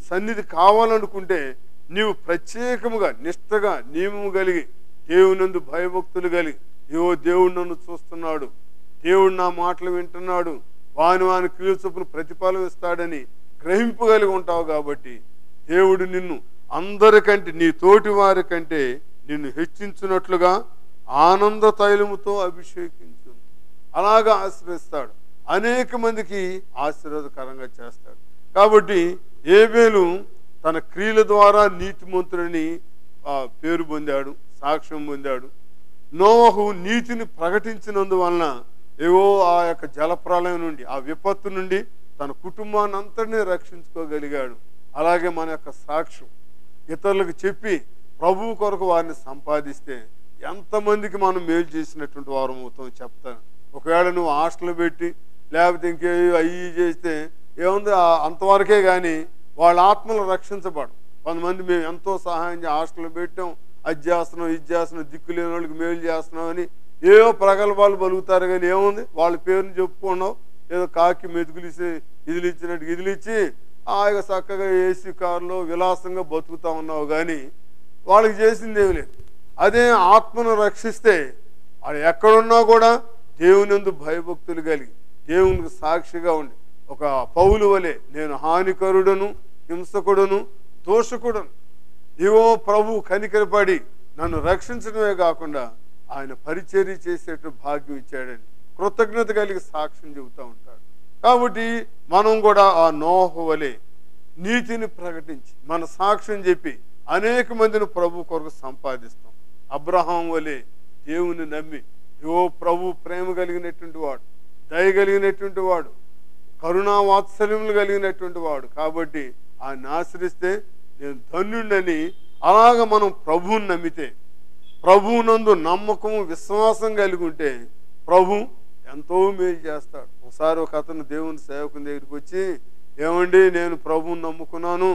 సన్నిధి కావాలనుకుంటే నీవు ప్రత్యేకముగా నిష్ఠగా నియమము కలిగి దేవునందు భయభక్తులు కలిగి దేవుడు నన్ను చూస్తున్నాడు, దేవుడు నా మాటలు వింటున్నాడు, వాని క్రియల చొప్పున ప్రతిఫలం ఇస్తాడని గ్రహింపగలిగి ఉంటావు. కాబట్టి దేవుడు నిన్ను అందరికంటే నీ తోటి వారి కంటే నిన్ను హెచ్చించున్నట్లుగా ఆనంద తైలముతో అభిషేకించు, అలాగా ఆశీర్వదిస్తాడు. అనేక మందికి ఆశీర్వాదకరంగా చేస్తాడు. కాబట్టి ఏబేలు తన క్రియల ద్వారా నీతిమంతుడని పేరు పొందాడు, సాక్ష్యం పొందాడు. నోవహు నీతిని ప్రకటించినందువలన ఆ యొక్క జలప్రలయం నుండి, ఆ విపత్తు నుండి తన కుటుంబాన్ని అంతటినీ రక్షించుకోగలిగాడు. అలాగే మన యొక్క సాక్ష్యం ఇతరులకు చెప్పి ప్రభువు కొరకు వారిని సంపాదిస్తే ఎంతమందికి మనం మేలు చేసినటువంటి వారం అవుతాం చెప్తాను. ఒకవేళ నువ్వు హాస్టల్ పెట్టి లేకపోతే ఇంకే అయ్యి చేస్తే ఏముంది, అంతవరకే కానీ వాళ్ళ ఆత్మలు రక్షించబడు. కొంతమంది మేము ఎంతో సహాయం హాస్టల్ పెట్టాం, అది చేస్తున్నాం ఇది చేస్తున్నాం, దిక్కు లేని వాళ్ళకి మేలు చేస్తున్నాం అని ఏవో ప్రగల్భాలు పలుకుతారు. కానీ ఏముంది, వాళ్ళ పేరుని చెప్పుకున్నావు, ఏదో కాకి మెతుకులు ఇదిలు ఇచ్చినట్టు ఇదిలు ఇచ్చి ఆయన చక్కగా ఏసీ కారులో విలాసంగా బతుకుతా ఉన్నావు. కానీ వాళ్ళకి చేసింది ఏమి లేదు. అదే ఆత్మను రక్షిస్తే వాళ్ళు ఎక్కడున్నా కూడా దేవుని యందు భయభక్తులు కలిగి దేవునికి సాక్షిగా ఉండి ఒక పౌలు వలె నేను హానికరుడను, హింసకుడను, దోషకుడను, ప్రభు కనికరపడి నన్ను రక్షించడమే కాకుండా ఆయన పరిచర్య చేసేట్టు భాగ్యం ఇచ్చాడని కృతజ్ఞత కలిగి సాక్ష్యం చెబుతూ ఉంటాడు. కాబట్టి మనం కూడా ఆ నోహు వలె నీతిని ప్రకటించి మన సాక్ష్యం చెప్పి అనేక మందిని ప్రభు కొరకు సంపాదిస్తాం. అబ్రహాం వలె దేవుని నమ్మి ప్రభు ప్రేమ కలిగినటువంటి వాడు, దయ కలిగినటువంటి వాడు, కరుణా వాత్సల్యములు కలిగినటువంటి వాడు. కాబట్టి ఆయన ఆశ్రయిస్తే నేను ధన్యుడని అలాగ మనం ప్రభువుని నమ్మితే, ప్రభువునందు నమ్మకము విశ్వాసం కలిగి ఉంటే ప్రభు ఎంతో మేలు చేస్తాడు. ఒకసారి ఒక అతను దేవుని సేవకుని దగ్గరికి వచ్చి, ఏమండి నేను ప్రభువుని నమ్ముకున్నాను,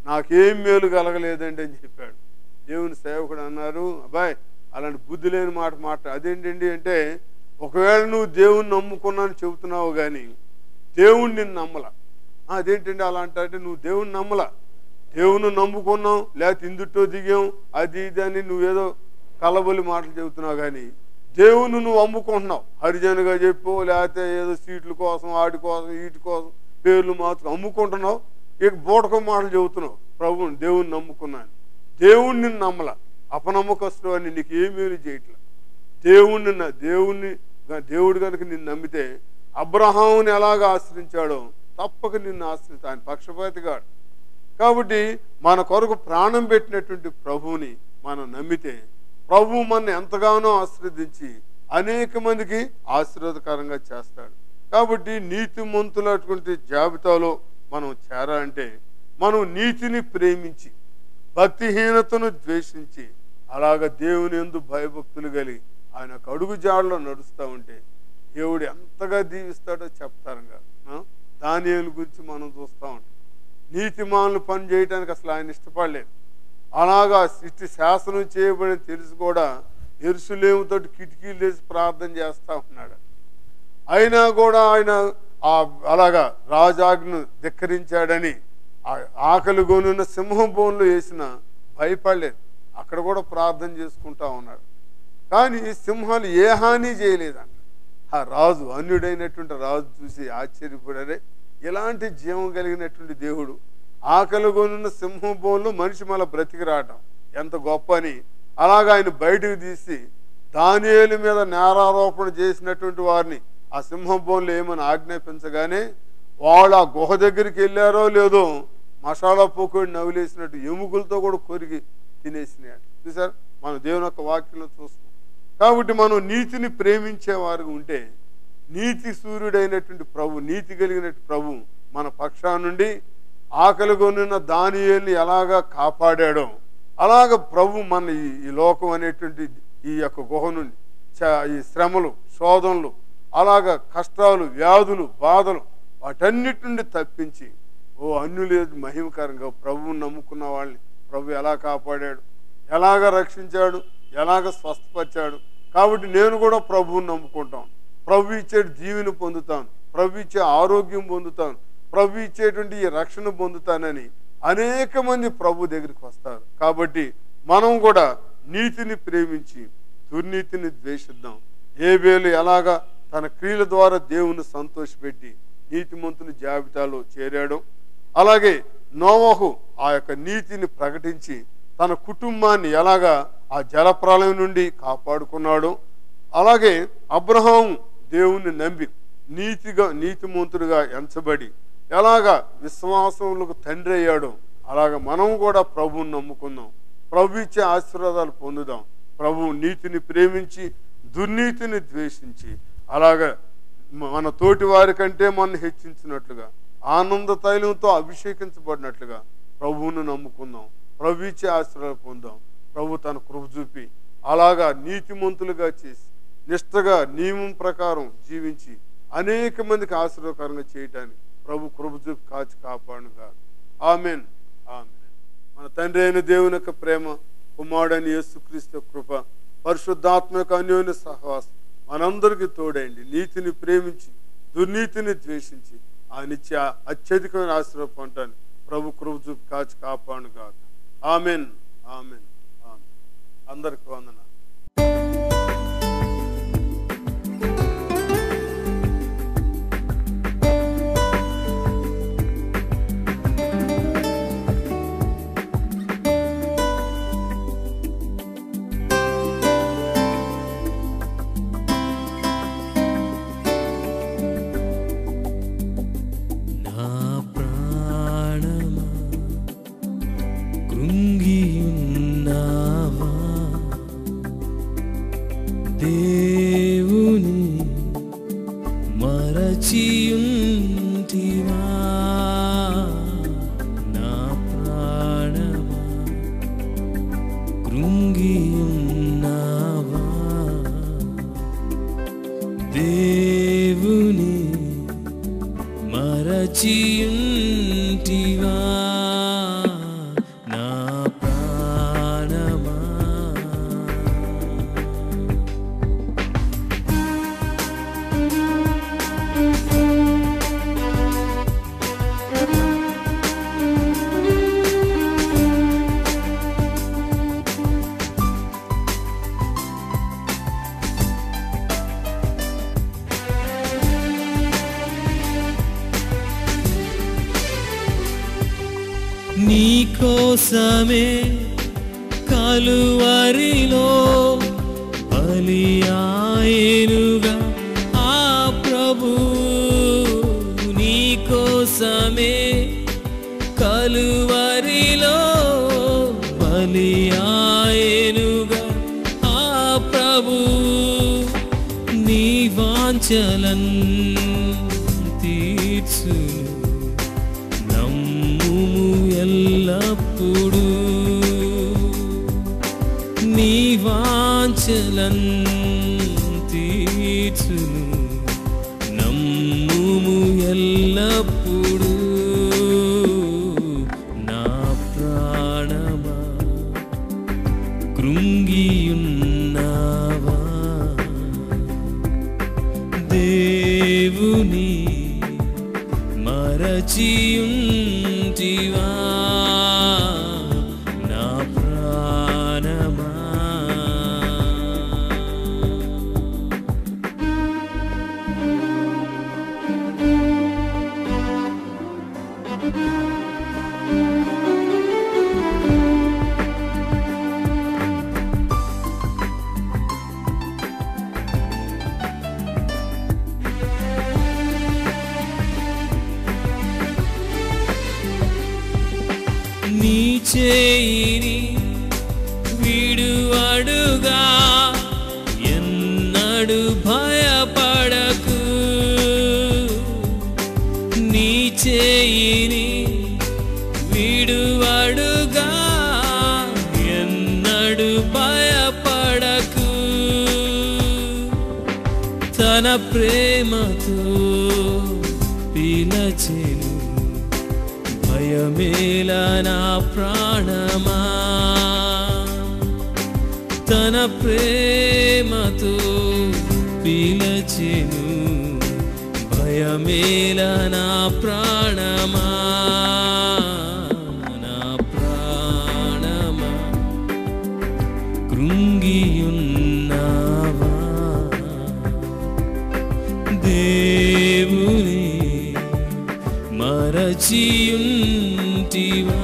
నాకేం మేలు కలగలేదండి అని చెప్పాడు. దేవుని సేవకుడు అన్నారు, అబ్బాయి అలాంటి బుద్ధి లేని మాట అదేంటండి అంటే, ఒకవేళ నువ్వు దేవుని నమ్ముకున్నాను చెబుతున్నావు కానీ దేవుణ్ణి నిన్ను నమ్మలా. అదేంటండి అలా అంటే, నువ్వు దేవుని నమ్మలా, దేవుని నమ్ముకున్నావు లేకపోతే ఇందుట్లో దిగాం అది ఇది అని నువ్వేదో కలబొలి మాటలు చెబుతున్నావు. కానీ దేవుని నువ్వు అమ్ముకుంటున్నావు, హరిజనుగా చెప్పు లేకపోతే ఏదో సీట్ల కోసం వాటి కోసం వీటి కోసం పేర్లు మాత్రం అమ్ముకుంటున్నావు, ఇక బూటకం మాటలు చెబుతున్నావు. ప్రభువుని దేవుని నమ్ముకున్నాను, దేవుణ్ణి నిన్ను నమ్మలా, అపనమ్మకస్తుడు అని నీకు ఏమేమి చేయట్లా. దేవుడు కనుక నిన్ను నమ్మితే అబ్రహాముని ఎలాగ ఆశ్రయించాడో తప్పక నిన్ను ఆశ్రయిస్తాడు. ఆయన పక్షపాతిగాడు. కాబట్టి మన కొరకు ప్రాణం పెట్టినటువంటి ప్రభువుని మనం నమ్మితే ప్రభువు మన ఎంతగానో ఆశీర్వదించి అనేక మందికి ఆశీర్వాదకరంగా చేస్తాడు. కాబట్టి నీతిమంతులటువంటి జాబితాలో మనం చేరాలంటే మనం నీతిని ప్రేమించి భక్తిహీనతను ద్వేషించి అలాగ దేవుని యందు భయభక్తులు కలిగి ఆయన అడుగు జాడలో నడుస్తూ ఉంటే దేవుడు ఎంతగా దీవిస్తాడో చెప్తారుగా. దానియేలు గురించి మనం చూస్తూ ఉంటాం. నీతిమానులు పని చేయడానికి అసలు ఆయన ఇష్టపడలేదు. అలాగా ఇటు శాసనం చేయబడి తెలిసి కూడా యెరూషలేముతో కిటికీలు వేసి ప్రార్థన చేస్తూ ఉన్నాడు. అయినా కూడా ఆయన అలాగా రాజాజ్ఞను ధిక్కరించాడని ఆకలి గొనున్న సింహం బోన్లో వేసిన భయపడలేదు. అక్కడ కూడా ప్రార్థన చేసుకుంటా ఉన్నాడు. కానీ సింహాలు ఏ హాని చేయలేదంట. ఆ రాజు, అన్యుడైనటువంటి రాజు చూసి ఆశ్చర్యపడారే, ఇలాంటి జీవం కలిగినటువంటి దేవుడు ఆకలి గొనున్న సింహం బోన్లో మనిషి మళ్ళీ బ్రతికి రావటం ఎంత గొప్ప అని అలాగా ఆయన బయటకు తీసి దానియేలు మీద నేరారోపణ చేసినటువంటి వారిని ఆ సింహం బోన్లో ఏమని ఆజ్ఞాపించగానే వాళ్ళు ఆ గుహ దగ్గరికి వెళ్ళారో లేదో మసాలా పోకోడి నవ్వులేసినట్టు ఎముకలతో కూడా కొరికి తినేసినాడు. చూసారు, మన దేవుని యొక్క వాక్యంలో చూస్తాం. కాబట్టి మనం నీతిని ప్రేమించేవారు ఉంటే నీతి సూర్యుడైనటువంటి ప్రభు, నీతి కలిగినటువంటి ప్రభు మన పక్షా నుండి ఆకలి కొనిన దానియేలుని ఎలాగా కాపాడాడో అలాగ ప్రభు మన ఈ లోకం అనేటువంటి ఈ యొక్క గుహ నుండి ఈ శ్రమలు, శోధనలు, అలాగ కష్టాలు, వ్యాధులు, బాధలు వాటన్నిటి నుండి తప్పించి అన్యులేదు మహిమకరంగా ప్రభువుని నమ్ముకున్న వాళ్ళని ప్రభు ఎలా కాపాడాడు, ఎలాగ రక్షించాడు, ఎలాగ స్వస్థపరిచాడు. కాబట్టి నేను కూడా ప్రభువుని నమ్ముకుంటాను, ప్రభు ఇచ్చే దీవెని పొందుతాను, ప్రభు ఇచ్చే ఆరోగ్యం పొందుతాను, ప్రభు ఇచ్చేటువంటి ఈ రక్షణ పొందుతానని అనేక మంది ప్రభు దగ్గరికి వస్తారు. కాబట్టి మనం కూడా నీతిని ప్రేమించి దుర్నీతిని ద్వేషిద్దాం. హేబేలు ఎలాగా తన క్రియల ద్వారా దేవుని సంతోషపెట్టి నీతిమంతుని జాబితాలో చేరాడు, అలాగే నోవహు ఆ యొక్క నీతిని ప్రకటించి తన కుటుంబాన్ని ఎలాగా ఆ జలప్రలయం నుండి కాపాడుకున్నాడు, అలాగే అబ్రహాము దేవుణ్ణి నమ్మి నీతిమంతుడిగా ఎంచబడి ఎలాగా విశ్వాసములకు తండ్రి అయ్యాడో అలాగా మనం కూడా ప్రభువుని నమ్ముకుందాం, ప్రభు ఇచ్చే ఆశీర్వాదాలు పొందుదాం. ప్రభు నీతిని ప్రేమించి దుర్నీతిని ద్వేషించి అలాగా మన తోటి వారి కంటే మనం హెచ్చించినట్లుగా ఆనంద తైలంతో అభిషేకించబడినట్లుగా ప్రభువును నమ్ముకుందాం, ప్రభు ఇచ్చే ఆశీర్వాదాలు పొందాం. ప్రభు తన కృప చూపి అలాగా నీతిమంతులుగా చేసి నిష్ఠగా నియమం ప్రకారం జీవించి అనేక మందికి ఆశీర్వాదకరంగా చేయటానికి ప్రభు కృప చూపి కాచి కాపాడుగా. Amen, amen. మన తండ్రి అయిన దేవుని యొక్క ప్రేమ, కుమారుడైన యేసుక్రీస్తు కృప, పరిశుద్ధాత్మ యొక్క అన్యోన్య సహవాసం మనందరికీ తోడైంది. నీతిని ప్రేమించి దుర్నీతిని ద్వేషించి ఆ నిత్య అత్యధికమైన ఆశీర్వాదం పొందటానికి ప్రభు కృప చూపి కాచి కాపాడుగా. Amen, amen, amen. అందరికి వందనాలు. నీకోసమే కలువరిలో బలియాయెనుగా ఆ ప్రభు, నీకోసమే కలువరిలో బలియాయెనుగా ఆ ప్రభు, నీ వాంఛలన్ తీర్చు ఎల్లప్పుడు, నీ వాంఛలన్ తీర్చును నమ్ముము ఎల్లప్పుడు. నా ప్రాణమా కృంగియున్నావా, దేవుని మరచియుంటివా, నా ప్రాణమా. నీ చేయిని విడువడుగా ఎన్నడు భయపడకు, నీ చేయిని విడువడుగా ఎన్నడు భయపడకు, తన ప్రేమతో పిలచెను భయమేలా నా ప్రాణమా, తన ప్రేమతో పిలచెను భయమేలా నా ప్రాణమా, నిలిచియుంటివా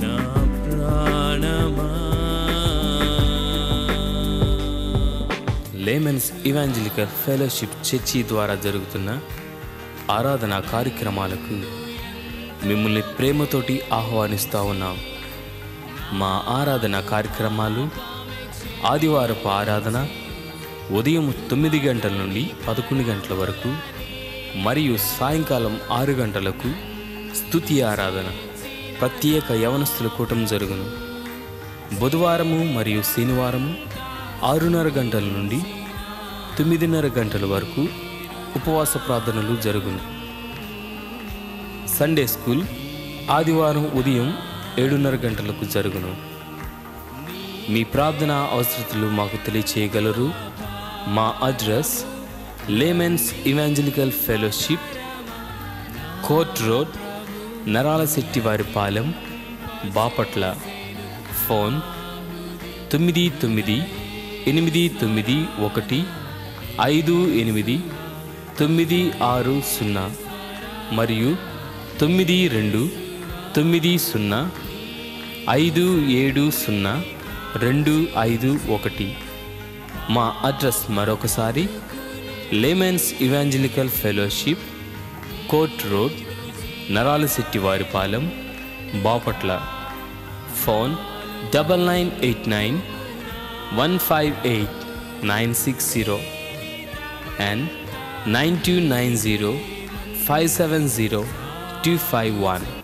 నా ప్రాణమా. లేమెన్స్ ఇవాంజలికల్ ఫెలోషిప్ చర్చి ద్వారా జరుగుతున్న ఆరాధన కార్యక్రమాలకు మిమ్మల్ని ప్రేమతోటి ఆహ్వానిస్తూ ఉన్నాం. మా ఆరాధన కార్యక్రమాలు ఆదివారపు ఆరాధన ఉదయం 9 గంటల నుండి 11 గంటల వరకు మరియు సాయంకాలం 6 గంటలకు స్తుతి ఆరాధన ప్రత్యేక యవనస్తుల కూటం జరుగును. బుధవారము మరియు శనివారము 6:30 గంటల నుండి 9:30 గంటల వరకు ఉపవాస ప్రార్థనలు జరుగును. సండే స్కూల్ ఆదివారం ఉదయం 7:30 గంటలకు జరుగును. మీ ప్రార్థన అవసరతలు మాకు తెలియచేయగలరు. మా address laymen's evangelical fellowship, court road, Naralashettivaripalem, Bapatla. Phone 9981589060 మరియు 9290570251. మా అడ్రస్ మరొకసారి laymen's evangelical fellowship, court road, Naralashettivaripalem, Bapatla. Phone 9989158960 and 9290570251.